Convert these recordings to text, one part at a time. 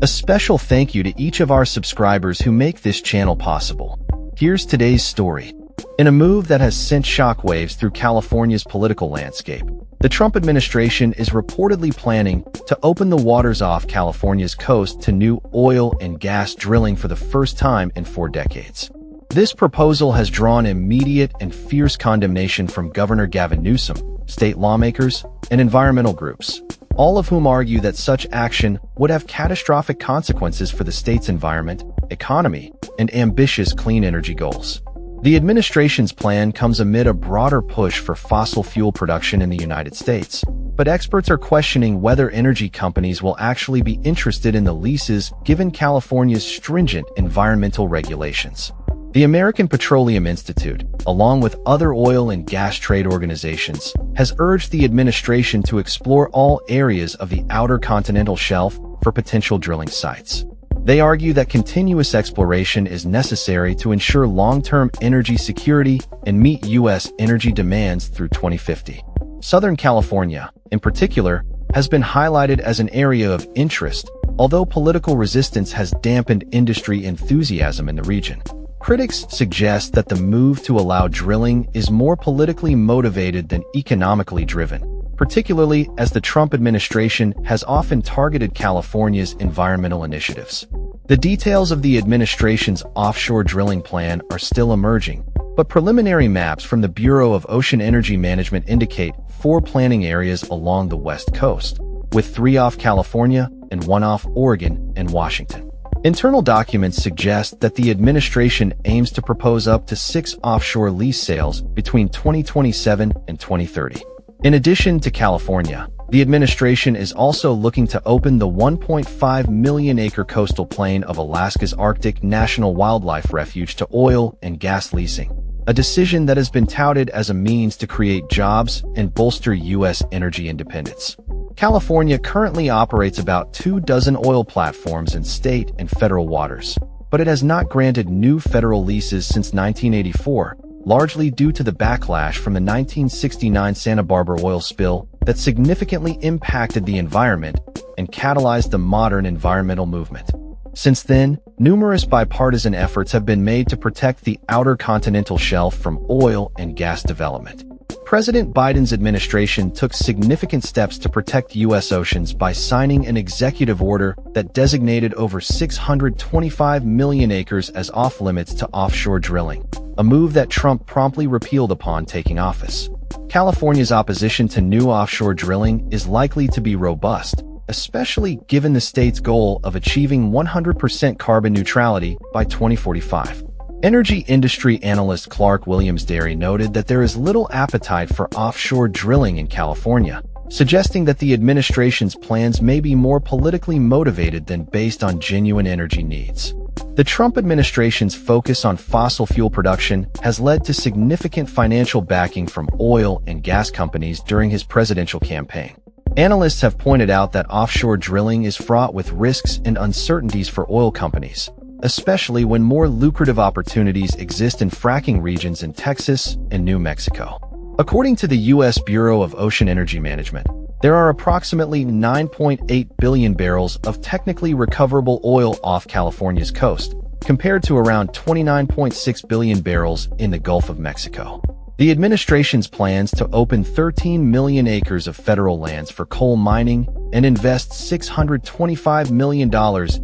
A special thank you to each of our subscribers who make this channel possible. Here's today's story. In a move that has sent shockwaves through California's political landscape, the Trump administration is reportedly planning to open the waters off California's coast to new oil and gas drilling for the first time in 4 decades. This proposal has drawn immediate and fierce condemnation from Governor Gavin Newsom, state lawmakers, and environmental groups, all of whom argue that such action would have catastrophic consequences for the state's environment, economy, and ambitious clean energy goals. The administration's plan comes amid a broader push for fossil fuel production in the United States, but experts are questioning whether energy companies will actually be interested in the leases given California's stringent environmental regulations. The American Petroleum Institute, along with other oil and gas trade organizations, has urged the administration to explore all areas of the outer continental shelf for potential drilling sites. They argue that continuous exploration is necessary to ensure long-term energy security and meet U.S. energy demands through 2050. Southern California, in particular, has been highlighted as an area of interest, although political resistance has dampened industry enthusiasm in the region. Critics suggest that the move to allow drilling is more politically motivated than economically driven, particularly as the Trump administration has often targeted California's environmental initiatives. The details of the administration's offshore drilling plan are still emerging, but preliminary maps from the Bureau of Ocean Energy Management indicate 4 planning areas along the West Coast, with 3 off California and 1 off Oregon and Washington. Internal documents suggest that the administration aims to propose up to 6 offshore lease sales between 2027 and 2030. In addition to California, the administration is also looking to open the 1.5 million-acre coastal plain of Alaska's Arctic National Wildlife Refuge to oil and gas leasing, a decision that has been touted as a means to create jobs and bolster U.S. energy independence. California currently operates about 24 oil platforms in state and federal waters, but it has not granted new federal leases since 1984, largely due to the backlash from the 1969 Santa Barbara oil spill that significantly impacted the environment and catalyzed the modern environmental movement. Since then, numerous bipartisan efforts have been made to protect the outer continental shelf from oil and gas development. President Biden's administration took significant steps to protect U.S. oceans by signing an executive order that designated over 625 million acres as off-limits to offshore drilling, a move that Trump promptly repealed upon taking office. California's opposition to new offshore drilling is likely to be robust, especially given the state's goal of achieving 100% carbon neutrality by 2045. Energy industry analyst Clark Williams-Derry noted that there is little appetite for offshore drilling in California, suggesting that the administration's plans may be more politically motivated than based on genuine energy needs. The Trump administration's focus on fossil fuel production has led to significant financial backing from oil and gas companies during his presidential campaign. Analysts have pointed out that offshore drilling is fraught with risks and uncertainties for oil companies, especially when more lucrative opportunities exist in fracking regions in Texas and New Mexico. According to the U.S. Bureau of Ocean Energy Management, there are approximately 9.8 billion barrels of technically recoverable oil off California's coast, compared to around 29.6 billion barrels in the Gulf of Mexico. The administration's plans to open 13 million acres of federal lands for coal mining and invest $625 million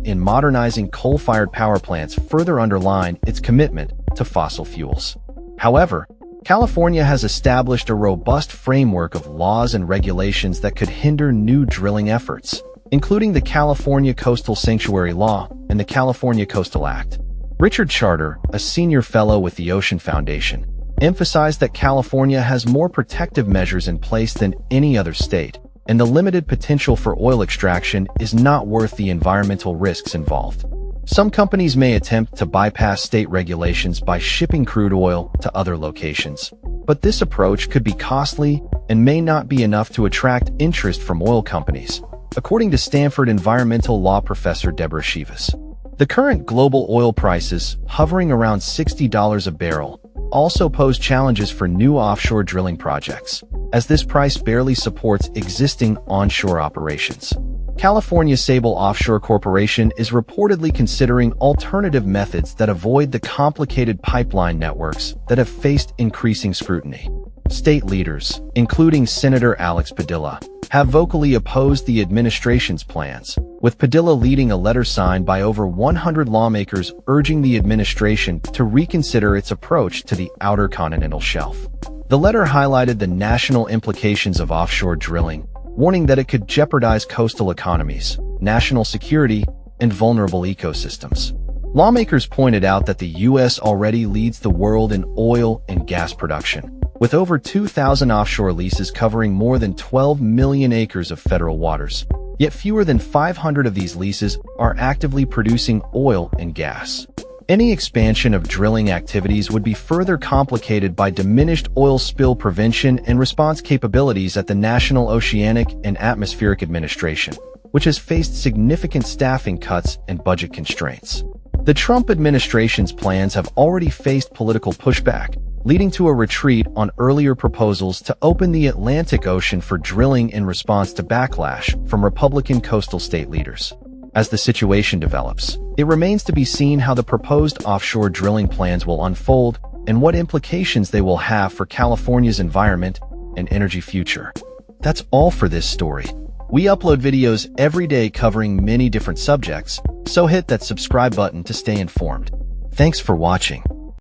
in modernizing coal-fired power plants further underline its commitment to fossil fuels. However, California has established a robust framework of laws and regulations that could hinder new drilling efforts, including the California Coastal Sanctuary Law and the California Coastal Act. Richard Charter, a senior fellow with the Ocean Foundation, emphasized that California has more protective measures in place than any other state, and the limited potential for oil extraction is not worth the environmental risks involved. Some companies may attempt to bypass state regulations by shipping crude oil to other locations, but this approach could be costly and may not be enough to attract interest from oil companies, according to Stanford environmental law professor Deborah Shivas. The current global oil prices, hovering around $60 a barrel, also pose challenges for new offshore drilling projects, as this price barely supports existing onshore operations. California Sable Offshore Corporation is reportedly considering alternative methods that avoid the complicated pipeline networks that have faced increasing scrutiny. State leaders, including Senator Alex Padilla, have vocally opposed the administration's plans, with Padilla leading a letter signed by over 100 lawmakers urging the administration to reconsider its approach to the outer continental shelf. The letter highlighted the national implications of offshore drilling, warning that it could jeopardize coastal economies, national security, and vulnerable ecosystems. Lawmakers pointed out that the U.S. already leads the world in oil and gas production, with over 2,000 offshore leases covering more than 12 million acres of federal waters. Yet fewer than 500 of these leases are actively producing oil and gas. Any expansion of drilling activities would be further complicated by diminished oil spill prevention and response capabilities at the National Oceanic and Atmospheric Administration, which has faced significant staffing cuts and budget constraints. The Trump administration's plans have already faced political pushback, leading to a retreat on earlier proposals to open the Atlantic Ocean for drilling in response to backlash from Republican coastal state leaders. As the situation develops, it remains to be seen how the proposed offshore drilling plans will unfold and what implications they will have for California's environment and energy future. That's all for this story. We upload videos every day covering many different subjects, so hit that subscribe button to stay informed. Thanks for watching.